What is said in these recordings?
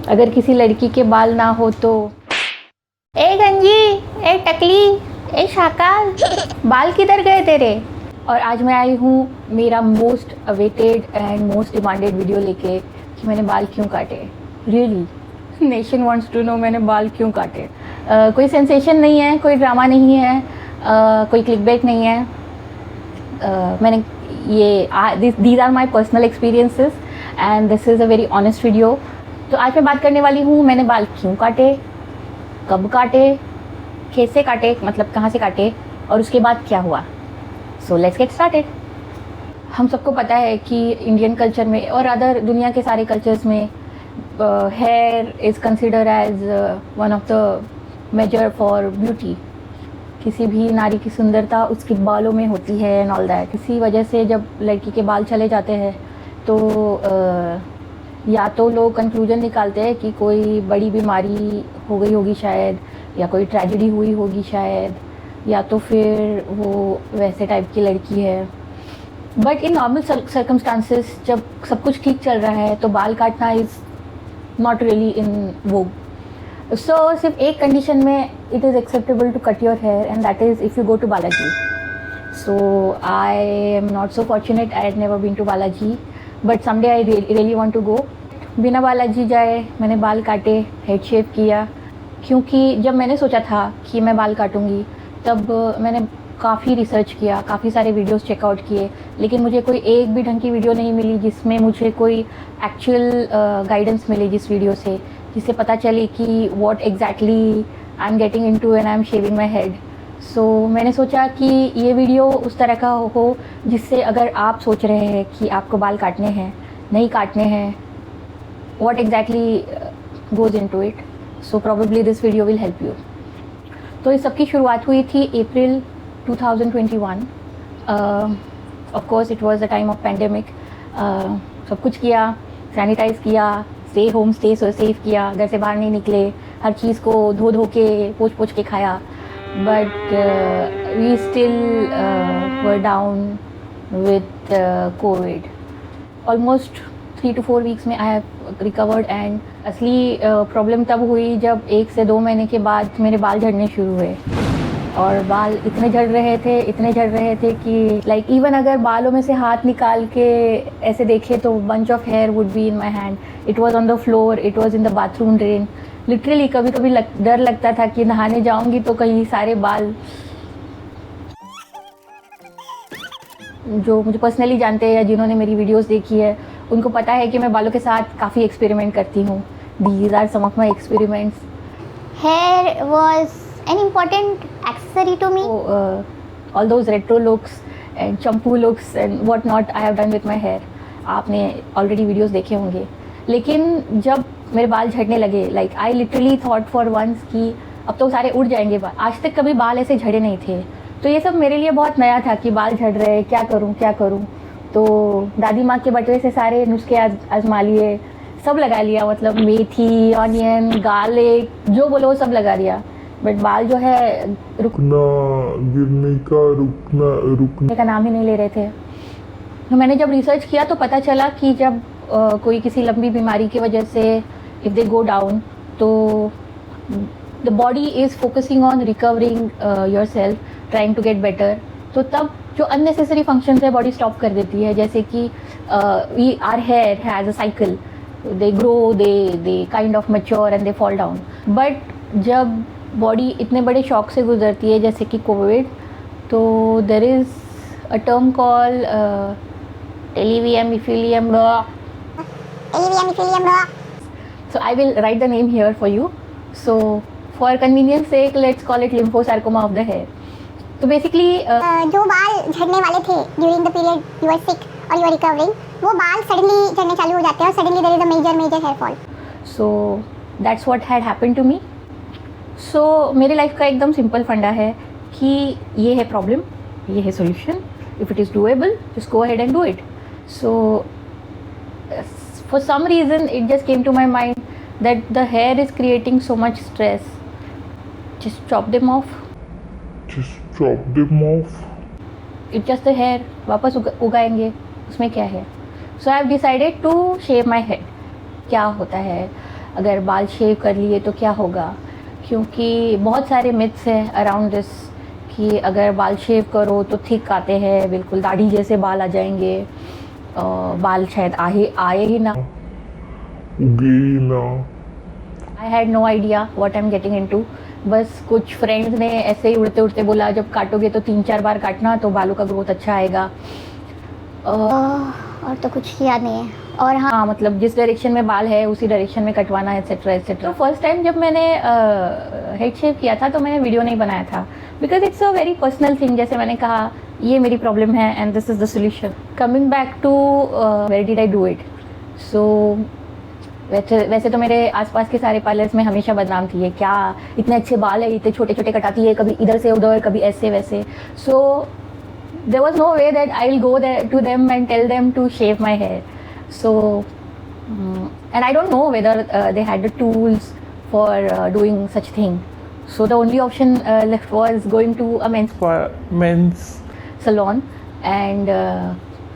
अगर किसी लड़की के बाल ना हो तो ए गंजी, ए टकली, ए शाकाल, बाल किधर गए तेरे। और आज मैं आई हूँ मेरा most awaited and most demanded video लेके कि मैंने बाल क्यों काटे। Really nation wants to know मैंने बाल क्यों काटे। कोई सेंसेशन नहीं है, कोई ड्रामा नहीं है, कोई क्लिकबेट नहीं है। मैंने ये these are my personal experiences and this is a very honest video. तो आज मैं बात करने वाली हूँ मैंने बाल क्यों काटे, कब काटे, कैसे काटे, मतलब कहाँ से काटे और उसके बाद क्या हुआ। So let's get started. हम सबको पता है कि इंडियन कल्चर में और अदर दुनिया के सारे कल्चर्स में hair is consider as one of the major for beauty. किसी भी नारी की सुंदरता उसके बालों में होती है एंड ऑल दैट। इसी वजह से जब लड़की के बाल चले जाते हैं तो या तो लोग कंक्लूजन निकालते हैं कि कोई बड़ी बीमारी हो गई होगी शायद, या कोई ट्रेजेडी हुई होगी शायद, या तो फिर वो वैसे टाइप की लड़की है। बट इन नॉर्मल सर्कमस्टांसेस जब सब कुछ ठीक चल रहा है तो बाल काटना is not really in vogue. So सिर्फ एक कंडीशन में it is acceptable to cut your hair and that is if you go to Balaji. So I am not so fortunate, I had never been to Balaji, but someday I really want to go. बिना बालाजी जाए मैंने बाल काटे, head शेव किया, क्योंकि जब मैंने सोचा था कि मैं बाल काटूंगी तब मैंने काफ़ी रिसर्च किया, काफ़ी सारे वीडियोस चेकआउट किए, लेकिन मुझे कोई एक भी ढंग की वीडियो नहीं मिली जिसमें मुझे कोई एक्चुअल गाइडेंस मिले, जिस वीडियो से जिससे पता चले कि what exactly I am getting into when I am shaving my head. So मैंने सोचा कि ये वीडियो उस तरह का हो जिससे अगर आप सोच रहे हैं कि आपको बाल काटने हैं, नहीं काटने हैं, what exactly goes into it, so probably this video will help you. तो इस सब की शुरुआत हुई थी अप्रैल 2021। Of course it was the time of pandemic. सब कुछ किया, सैनिटाइज़ किया, स्टे होम, स्टे सेफ किया, घर से बाहर नहीं निकले, हर चीज़ को धो धो के पोंछ पोंछ के खाया। But we still were down with covid. Almost 3 to 4 weeks में आई हैव रिकवर्ड एंड असली प्रॉब्लम तब हुई जब 1 से 2 महीने के बाद मेरे बाल झड़ने शुरू हुए। और बाल इतने झड़ रहे थे कि लाइक इवन अगर बालों में से हाथ निकाल के ऐसे देखे तो bunch of here would be in my hand. It was on the floor, it was in the bathroom drain. Literally कभी कभी डर लगता था कि नहाने जाऊंगी तो कहीं सारे बाल, जो मुझे पर्सनली जानते हैं या जिन्होंने मेरी वीडियोस देखी है उनको पता है कि मैं बालों के साथ काफ़ी एक्सपेरिमेंट करती हूँ। These are some of my experiments. Hair was an important accessory to me. All those retro looks and champoo looks and what not I have done with my hair, आपने ऑलरेडी वीडियोस देखे होंगे। लेकिन जब मेरे बाल झड़ने लगे, like I literally thought for once कि अब तो सारे उड़ जाएंगे बाल। आज तक कभी बाल ऐसे झड़े नहीं थे, तो ये सब मेरे लिए बहुत नया था कि बाल झड़ रहे, क्या करूँ। तो दादी माँ के बटवे से सारे नुस्खे आजमा लिए, सब लगा लिया, मतलब मेथी, ऑनियन, गार्लिक, जो बोलो वो सब लगा दिया। बट बाल जो है रुकने का नाम ही नहीं ले रहे थे। तो मैंने जब रिसर्च किया तो पता चला कि जब कोई किसी लंबी बीमारी की वजह से इफ़ दे गो डाउन तो the body is focusing on recovering yourself, trying to get better. तो तब जो अननेसेसरी फंक्शंस है बॉडी स्टॉप कर देती है, जैसे कि our hair has a cycle, they grow, they kind of mature and they fall down. But जब बॉडी इतने बड़े शॉक से गुजरती है जैसे कि कोविड, तो there is a term call telogen effluvium. So I will write the name here for you. So for convenience sake, let's call it lymphosarcoma of the hair. तो बेसिकली जो बाल झड़ने वाले थे during the period you are sick और you are recovering, वो बाल suddenly झड़ने चालू हो जाते हैं और suddenly there is a major hair fall. So that's what had happened to me. So मेरी लाइफ का एकदम सिंपल फंडा है कि ये है प्रॉब्लम, ये है solution, if it is doable just go ahead and do it. So for some reason it just came to my mind that the hair is creating so much stress. Just chop them off. It's just the hair, वापस उगाएंगे, उसमें क्या है। So I have decided to shave my head. क्या होता है, अगर बाल शेव कर लिए तो क्या होगा, क्योंकि बहुत सारे मिथ्स हैं अराउंड दिस कि अगर बाल शेव करो तो थिक आते हैं, बिल्कुल दाढ़ी जैसे बाल आ जाएंगे, बाल शायद आए ही ना। I had no idea what I am getting into. बस कुछ फ्रेंड्स ने ऐसे ही उड़ते उड़ते बोला जब काटोगे तो 3-4 बार काटना तो बालों का ग्रोथ अच्छा आएगा। और तो कुछ याद नहीं है। और हाँ, मतलब जिस डायरेक्शन में बाल है उसी डायरेक्शन में कटवाना एटसेट्रा एटसेट्रा। तो फर्स्ट टाइम जब मैंने हेड शेव किया था तो मैंने वीडियो नहीं बनाया था because it's a very personal thing. जैसे मैंने कहा ये मेरी प्रॉब्लम है and this is the solution. Coming back to where did I do it. So वैसे तो मेरे आसपास के सारे पार्लर्स में हमेशा बदनाम थी, ये क्या इतने अच्छे बाल है, इतने छोटे छोटे कटाती है, कभी इधर से उधर, कभी ऐसे वैसे। सो there was no way that I'll go there to them and tell them to shave my hair. So and I don't know whether they had the tools for doing such thing. So the only option left was going to a men's salon, and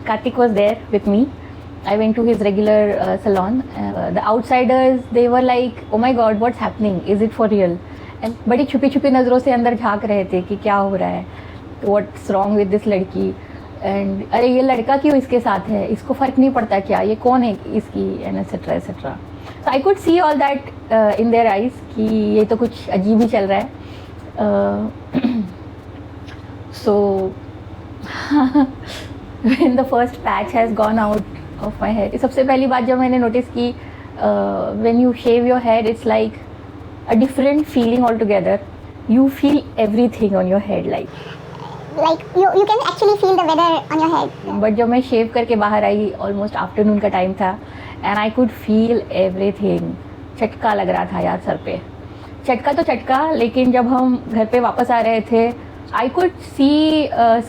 Karthik was there with me. I went to his regular salon. The outsiders, they were like, oh my god, what's happening, is it for real? And बड़ी छुपी छुपी नज़रों से अंदर झांक रहे थे कि क्या हो रहा है, व्हाट्स रॉन्ग विद दिस लड़की, एंड अरे ये लड़का क्यों इसके साथ है, इसको फ़र्क नहीं पड़ता क्या, ये कौन है इसकी, and etcetera etcetera. So I could see all that in their eyes कि ये तो कुछ अजीब ही चल रहा है। So when the first patch has gone out of my hair, सबसे पहली बात जब मैंने नोटिस की, when you shave your hair it's like a different feeling altogether. You feel everything on your head, like you can actually feel the weather on your head. But जब मैं शेव करके बाहर आई, ऑलमोस्ट आफ्टरनून का time था, and I could feel everything. चटका लग रहा था यार सर पे, चटका तो चटका, लेकिन जब हम घर पे वापस आ रहे थे आई कुड सी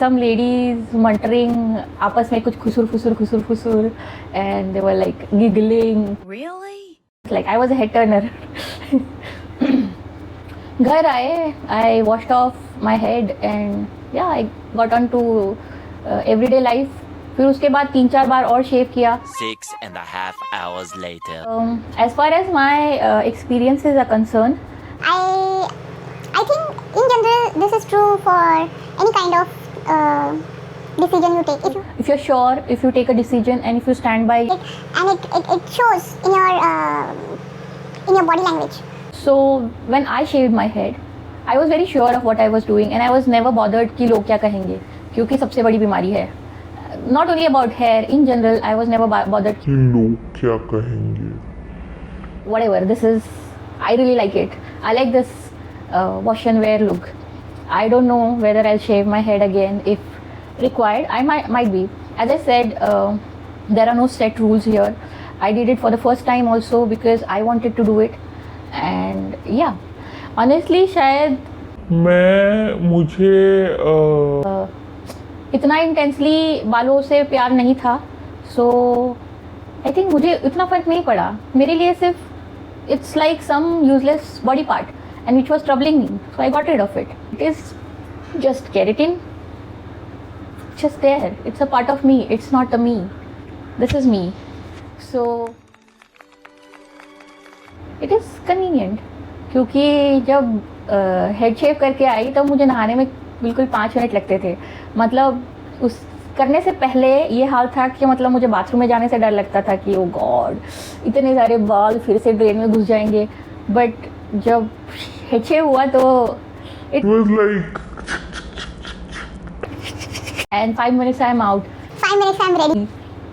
सम लेडीज मंटरिंग, आपस में कुछ खुसुर, and they were like giggling. Like I was a head turner. घर आए, I washed off my head and yeah I got on to everyday life. फिर उसके बाद 3-4 बार और शेव किया। 6.5 hours later. As far as my experiences are concerned, I think in general this is true for any kind of decision you take. If you're sure, if you take a decision and if you stand by it, and it shows in your body language. So when I shaved my head, I was very sure of what I was doing and I was never bothered कि लोग क्या कहेंगे, क्योंकि सबसे बड़ी बीमारी है। Not only about hair, in general, I was never bothered कि लोग क्या कहेंगे। Whatever, this is, I really like it. I like this wash and wear look. I don't know whether I'll shave my head again if required. I might be. As I said, there are no set rules here. I did it for the first time also because I wanted to do it. And yeah, honestly शायद मुझे इतना intensely बालों से प्यार नहीं था, सो I think मुझे इतना फ़र्क नहीं पड़ा। मेरे लिए सिर्फ it's like some useless body part and which was troubling me, so I got rid of it. It is just keratin, just there, it's a part of me, it's not a me, this is me. So it is convenient, क्योंकि जब head शेव करके आई तब मुझे नहाने में बिल्कुल 5 minute लगते थे। मतलब उस करने से पहले ये हाल था कि मतलब मुझे बाथरूम में जाने से डर लगता था कि ओ गॉड इतने सारे बाल फिर से ड्रेन में घुस जाएंगे, बट जब हेड शेव हुआ तो it was like and 5 minutes I am out. 5 minutes I'm ready.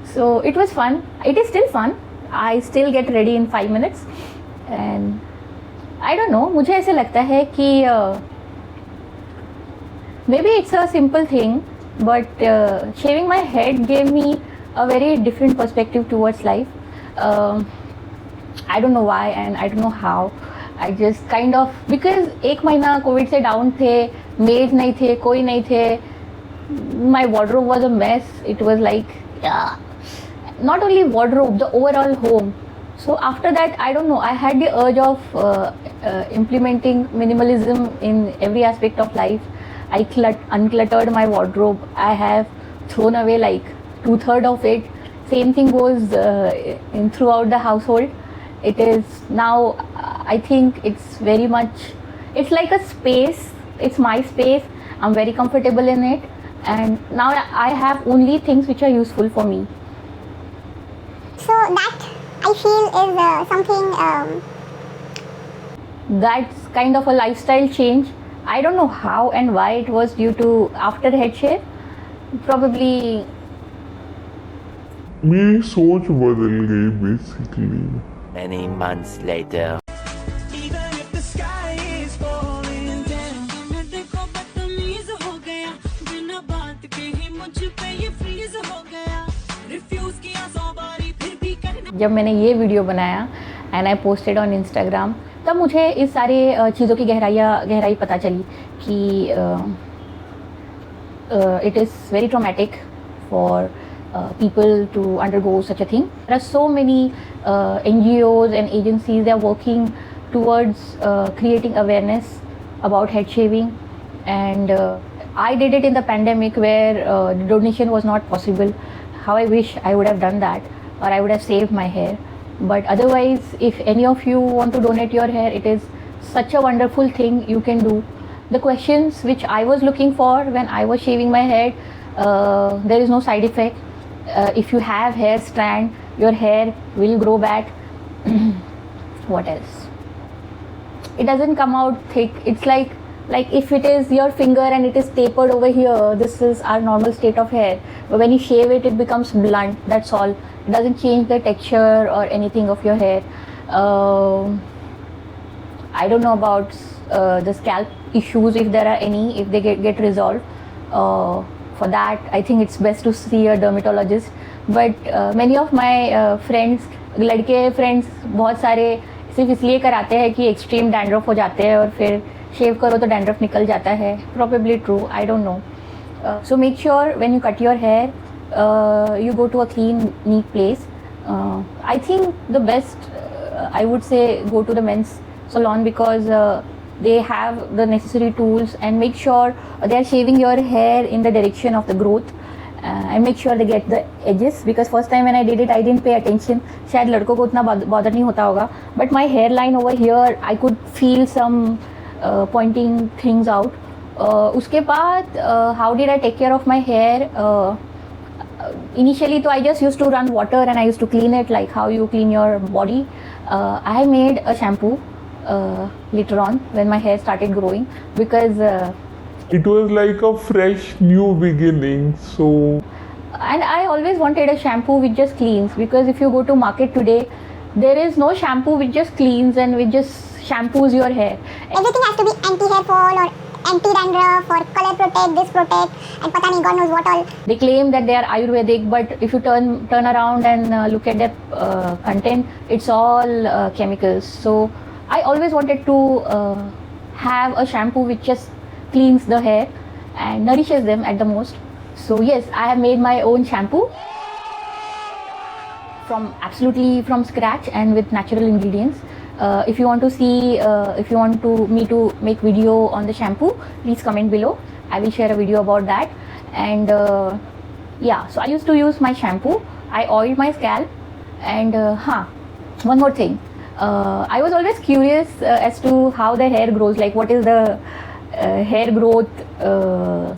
So it was fun. It is still fun. I still get ready in 5 minutes. And I don't know, मुझे ऐसे लगता है कि maybe it's a simple thing, but shaving my head gave me a very different perspective towards life. I don't know why and I don't know how. I just kind of, because एक महीना Covid से down थे, made नहीं थे, कोई नहीं थे, my wardrobe was a mess. It was like, yeah, not only wardrobe, the overall home. So after that, I don't know, I had the urge of implementing minimalism in every aspect of life. I uncluttered my wardrobe. I have thrown away like 2/3 of it. Same thing goes throughout the household. It is now, I think it's very much, it's like a space, it's my space. I'm very comfortable in it, and now I have only things which are useful for me. So that I feel is something. That's kind of a lifestyle change. I don't know how and why it was due to after head shave. Probably मेरी सोच बदल गई basically. Many months later. Even if the sky is falling down, मैं देखो बदतमीज हो गया, बिना बात के ही मुझ पे ये फ्रीज हो गया, रिफ्यूज किया 100 बारी फिर भी करना. जब मैंने ये वीडियो बनाया and I posted on Instagram, तब मुझे इस सारे चीज़ों की गहराई पता चली कि it is very traumatic for people to undergo such a thing. There are so many NGOs and agencies that are working towards creating awareness about head shaving, and I did it in the pandemic where the donation was not possible. How I wish I would have done that, or I would have saved my hair. But otherwise, if any of you want to donate your hair, it is such a wonderful thing you can do. The questions which I was looking for when I was shaving my head, there is no side effect. If you have hair strand, your hair will grow back. What else? It doesn't come out thick. It's like if it is your finger and it is tapered over here, this is our normal state of hair. But when you shave it, it becomes blunt. That's all. It doesn't change the texture or anything of your hair. I don't know about the scalp issues, if there are any, if they get resolved. For that, I think it's best to see a dermatologist. But many of my friends, लड़के friends बहुत सारे सिर्फ इसलिए कराते हैं कि extreme dandruff हो जाते हैं और फिर शेव करो तो dandruff निकल जाता है. Probably true, I don't know. So make sure when you cut your hair, you go to a clean, neat place. I think the best, I would say, go to the men's salon because they have the necessary tools, and make sure they are shaving your hair in the direction of the growth, and make sure they get the edges, because first time when I did it I didn't pay attention. शायद लड़कों को उतना bother नहीं होता होगा, but my hairline over here I could feel some pointing things out. उसके बाद how did I take care of my hair? Initially तो I just used to run water and I used to clean it like how you clean your body. I made a shampoo later on when my hair started growing, because It was like a fresh new beginning. So and I always wanted a shampoo which just cleans, because if you go to market today, there is no shampoo which just cleans and which just shampoos your hair. Everything has to be anti-hair fall or anti-dandruff or color protect, this protect, and pata nahi, God knows what all. They claim that they are Ayurvedic, but if you turn around and look at their content, it's all chemicals. So I always wanted to have a shampoo which just cleans the hair and nourishes them at the most. So yes, I have made my own shampoo absolutely from scratch and with natural ingredients. If you want to see, if you want me to make video on the shampoo, please comment below. I will share a video about that. And yeah, so I used to use my shampoo. I oiled my scalp, and one more thing. I was always curious as to how the hair grows, like what is the hair growth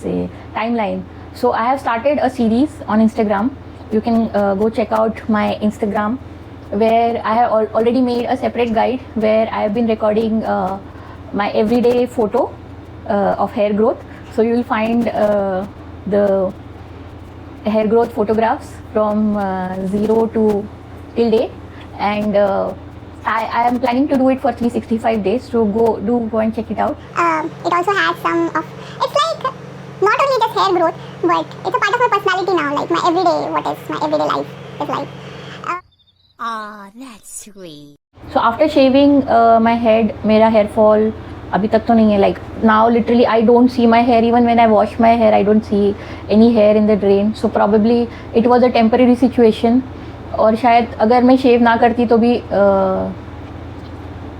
say timeline. So I have started a series on Instagram. You can go check out my Instagram, where I have already made a separate guide where I have been recording my everyday photo of hair growth. So you will find the hair growth photographs from zero to till date, and I am planning to do it for 365 days. So go and check it out. It also has some of, it's like not only just hair growth, but it's a part of my personality now, like my everyday, what is my everyday life is like. Ah, that's sweet. So after shaving my head, मेरा hair fall अभी तक तो नहीं है. Like now literally I don't see my hair. Even when I wash my hair, I don't see any hair in the drain. So probably it was a temporary situation. और शायद अगर मैं शेव ना करती तो भी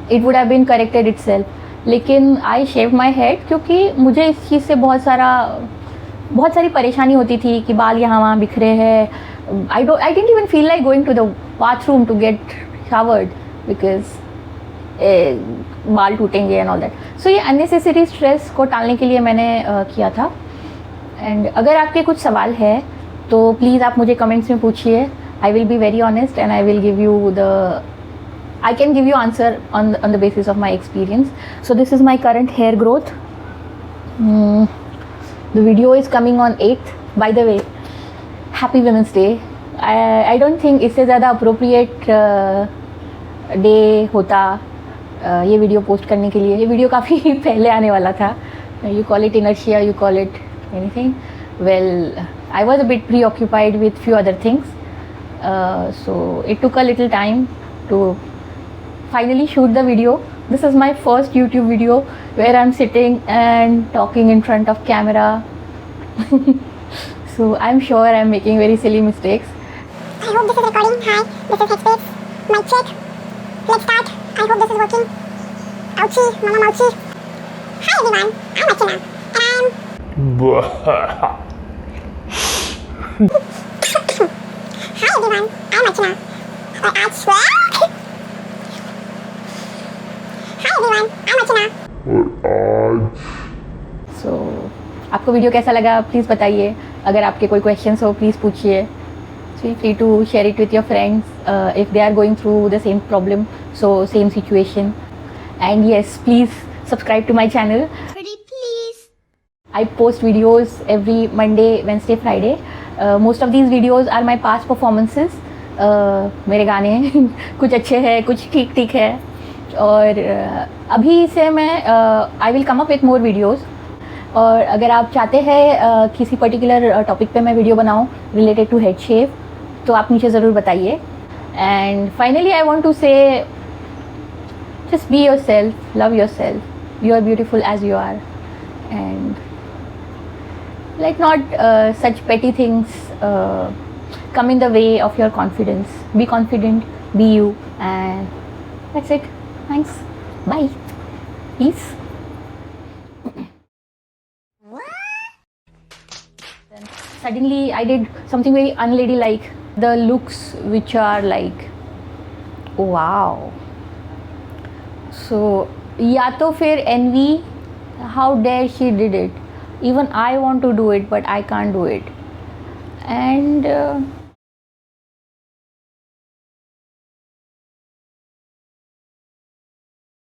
it would have been corrected itself. लेकिन I shaved my head क्योंकि मुझे इस चीज़ से बहुत सारी परेशानी होती थी कि बाल यहाँ वहाँ बिखरे हैं. I didn't even feel like going to the bathroom to get showered. Because बाल टूटेंगे एंड ऑल दैट. सो ये अननेसेसरी स्ट्रेस को टालने के लिए मैंने किया था. एंड अगर आपके कुछ सवाल है तो प्लीज़ आप मुझे कमेंट्स में पूछिए. I will be very honest and I will give you the I can give you answer on the basis of my experience. So this is my current hair growth. The video is coming on 8th. By the way, Happy Women's Day. I don't think इससे ज़्यादा appropriate day होता ये video post करने के लिए. ये video काफ़ी पहले आने वाला था. You call it inertia, you call it anything. Well, I was a bit preoccupied with few other things. So it took a little time to finally shoot the video. This is my first YouTube video where I'm sitting and talking in front of camera. So I'm sure I'm making very silly mistakes. I hope this is recording. Hi, this is Headspace. Mic check. Let's start. I hope this is working. Ouchie, mama mouchie. Hi everyone, I'm Archana. And Hi everyone, I'm Archana. और आज Hi everyone, I'm Archana. So आपको video कैसा लगा please बताइए. अगर आपके कोई questions हो प्लीज़ पूछिए. Feel free to share it with your friends if they are going through the same problem, so same situation. And yes, please subscribe to my channel. Pretty please. I post videos every Monday, Wednesday, Friday. Most of these videos are my past performances. मेरे गाने कुछ अच्छे हैं, कुछ ठीक ठीक है. और अभी से मैं I will come up with more videos. और अगर आप चाहते हैं किसी पर्टिकुलर टॉपिक पे मैं वीडियो बनाऊँ रिलेटेड टू हेड शेव तो आप नीचे ज़रूर बताइए. And finally I want to say just be yourself, love yourself. You are beautiful as you are. And let not such petty things come in the way of your confidence. Be confident, be you, and that's it. Thanks. Bye. Peace. Then suddenly I did something very unladylike. The looks which are like, wow. So या तो फिर envy, how dare she did it. Even I want to do it but I can't do it. And